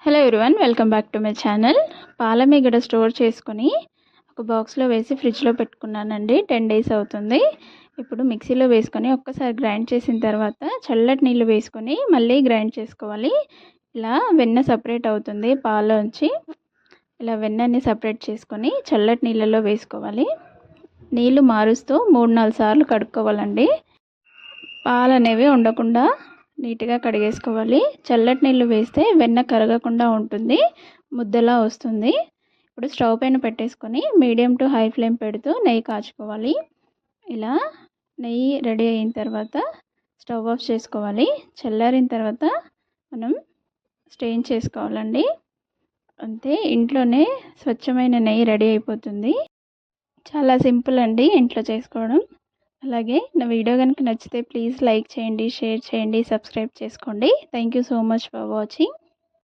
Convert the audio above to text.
Hello everyone, welcome back to my channel. పాలమీగడ store చేసుకొని ఒక బాక్స్లో వేసి ఫ్రిడ్జ్లో పెట్టుకున్నానండి. 10 days అవుతుంది. ఇప్పుడు మిక్సీలో వేసుకొని ఒక్కసారి గ్రైండ్ చేసిన తర్వాత చల్లటి నీళ్ళు వేసుకొని మళ్ళీ గ్రైండ్ చేసుకోవాలి. ఇలా వెన్న సపరేట్ అవుతుంది పాలలోంచి. ఇలా వెన్నని సపరేట్ చేసుకొని చల్లటి నీళ్ళలో వేసుకోవాలి. నీళ్ళు మారుస్తూ 3-4 సార్లు కడుక్కోవాలండి. పాలు అనేవి ఉండకుండా నీట్గా కడిగేసుకోవాలి. చల్లటి నీళ్ళు వేస్తే వెన్న కరగకుండా ఉంటుంది, ముద్దలా వస్తుంది. ఇప్పుడు స్టవ్ పైన పెట్టేసుకొని మీడియం టు హై ఫ్లేమ్ పెడుతూ నెయ్యి కాచుకోవాలి. ఇలా నెయ్యి రెడీ అయిన తర్వాత స్టవ్ ఆఫ్ చేసుకోవాలి. చల్లారిన తర్వాత మనం స్టెయిన్ చేసుకోవాలండి. అంతే, ఇంట్లోనే స్వచ్ఛమైన నెయ్యి రెడీ అయిపోతుంది. చాలా సింపుల్ అండి ఇంట్లో చేసుకోవడం. అలాగే నా వీడియో కనుక నచ్చితే ప్లీజ్ లైక్ చేయండి, షేర్ చేయండి, సబ్స్క్రైబ్ చేసుకోండి. Thank you so much for watching.